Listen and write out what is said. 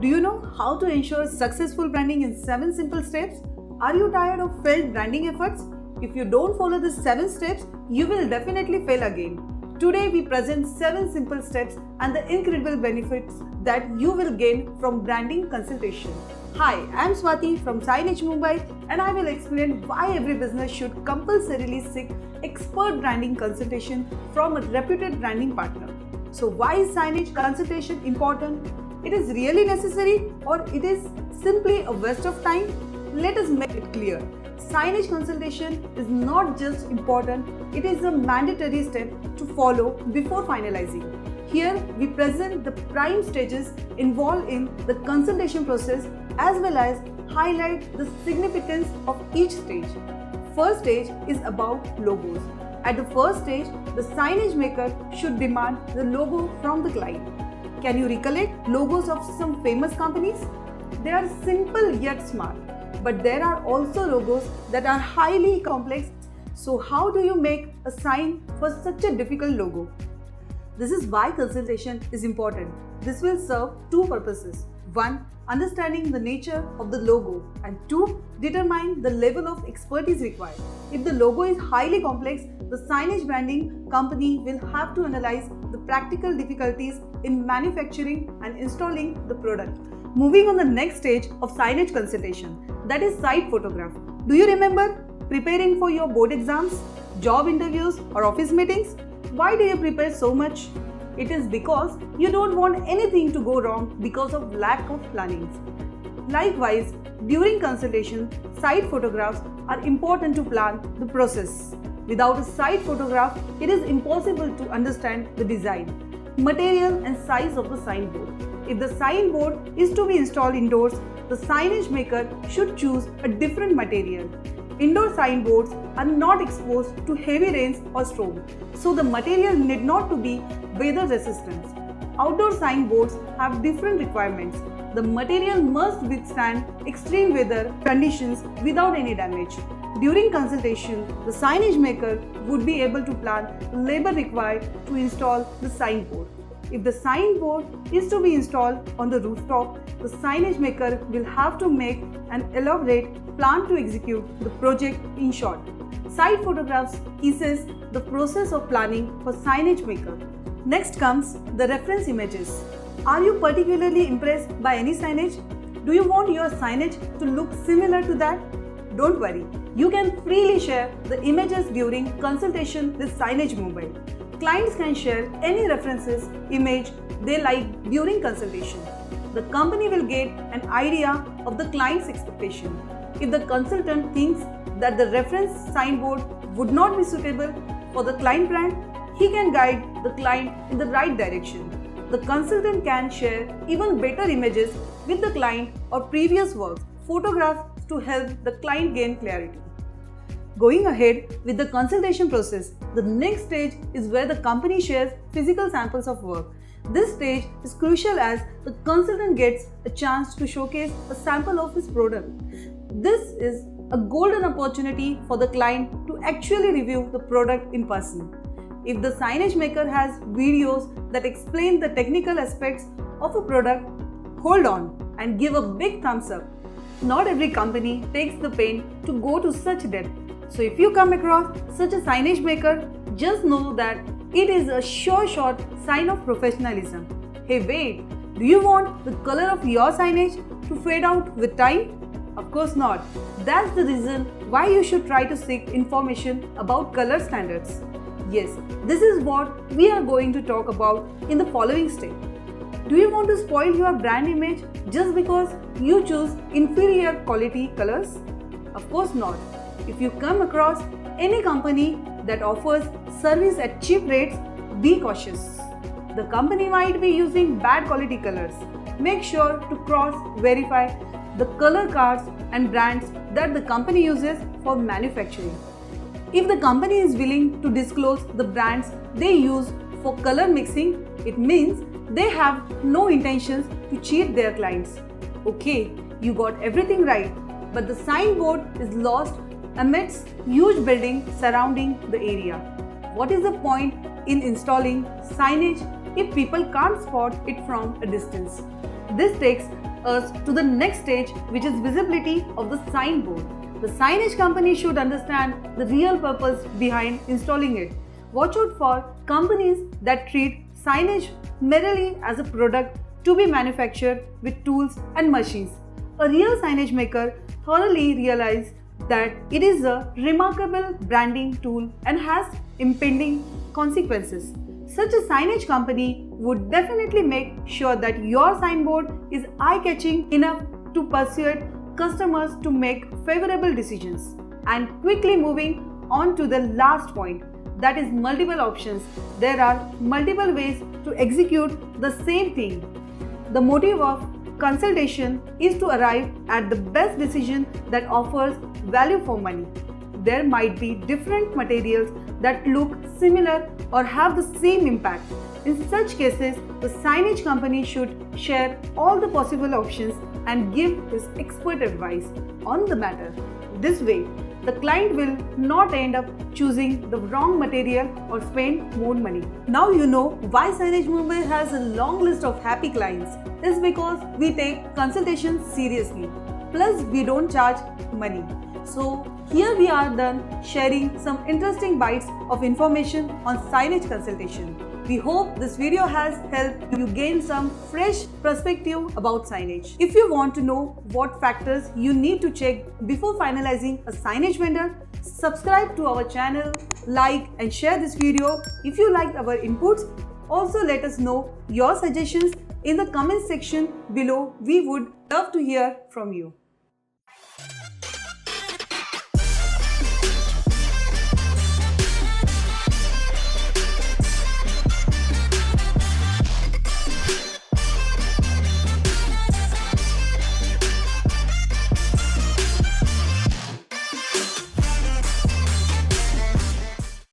Do you know how to ensure successful branding in 7 simple steps? Are you tired of failed branding efforts? If you don't follow these 7 steps, you will definitely fail again. Today we present 7 simple steps and the incredible benefits that you will gain from branding consultation. Hi, I am Swati from Signage Mumbai and I will explain why every business should compulsorily seek expert branding consultation from a reputed branding partner. So why is signage consultation important? It is really necessary or it is simply a waste of time? Let us make it clear. Signage consultation is not just important, it is a mandatory step to follow before finalizing. Here we present the prime stages involved in the consultation process as well as highlight the significance of each stage. First stage is about logos. At the first stage, the signage maker should demand the logo from the client. Can you recollect logos of some famous companies? They are simple yet smart, but there are also logos that are highly complex. So how do you make a sign for such a difficult logo? This is why consultation is important. This will serve two purposes. 1. Understanding the nature of the logo, and 2. Determine the level of expertise required. If the logo is highly complex, the signage branding company will have to analyze the practical difficulties in manufacturing and installing the product. Moving on the next stage of signage consultation, that is site photograph. Do you remember preparing for your board exams, job interviews or office meetings? Why do you prepare so much? It is because you don't want anything to go wrong because of lack of planning. Likewise, during consultation, site photographs are important to plan the process. Without a site photograph, it is impossible to understand the design, material and size of the signboard. If the signboard is to be installed indoors, the signage maker should choose a different material. Indoor signboards are not exposed to heavy rains or storm, so the material need not to be weather resistant. Outdoor signboards have different requirements. The material must withstand extreme weather conditions without any damage. During consultation, the signage maker would be able to plan the labor required to install the signboard. If the signboard is to be installed on the rooftop, the signage maker will have to make an elaborate plan to execute the project in short. Site photographs eases the process of planning for signage maker. Next comes the reference images. Are you particularly impressed by any signage? Do you want your signage to look similar to that? Don't worry, you can freely share the images during consultation with Signage Mumbai. Clients can share any references image they like during consultation. The company will get an idea of the client's expectation. If the consultant thinks that the reference signboard would not be suitable for the client brand, he can guide the client in the right direction. The consultant can share even better images with the client or previous works, photographs to help the client gain clarity. Going ahead with the consultation process, the next stage is where the company shares physical samples of work. This stage is crucial as the consultant gets a chance to showcase a sample of his product. This is a golden opportunity for the client to actually review the product in person. If the signage maker has videos that explain the technical aspects of a product, hold on and give a big thumbs up. Not every company takes the pain to go to such depth. So if you come across such a signage maker, just know that it is a sure shot sign of professionalism. Hey wait, do you want the color of your signage to fade out with time? Of course not. That's the reason why you should try to seek information about color standards. Yes, this is what we are going to talk about in the following step. Do you want to spoil your brand image just because you choose inferior quality colors? Of course not. If you come across any company that offers service at cheap rates, be cautious. The company might be using bad quality colors. Make sure to cross-verify the color cards and brands that the company uses for manufacturing. If the company is willing to disclose the brands they use for color mixing, it means they have no intentions to cheat their clients. Okay, you got everything right, but the signboard is lost amidst huge building surrounding the area. What is the point in installing signage if people can't spot it from a distance? This takes us to the next stage, which is visibility of the signboard. The signage company should understand the real purpose behind installing it. Watch out for companies that treat signage merely as a product to be manufactured with tools and machines. A real signage maker thoroughly realizes that it is a remarkable branding tool and has impending consequences. Such a signage company would definitely make sure that your signboard is eye-catching enough to persuade customers to make favorable decisions. And quickly moving on to the last point, that is multiple options. There are multiple ways to execute the same thing. The motive of consultation is to arrive at the best decision that offers value for money. There might be different materials that look similar or have the same impact. In such cases, the signage company should share all the possible options and give his expert advice on the matter. This way, the client will not end up choosing the wrong material or spend more money. Now you know why Signage Mumbai has a long list of happy clients. It's because we take consultations seriously. Plus, we don't charge money. So here we are done sharing some interesting bites of information on signage consultation. We hope this video has helped you gain some fresh perspective about signage. If you want to know what factors you need to check before finalizing a signage vendor, subscribe to our channel, like and share this video if you liked our inputs. Also let us know your suggestions in the comment section below. We would love to hear from you.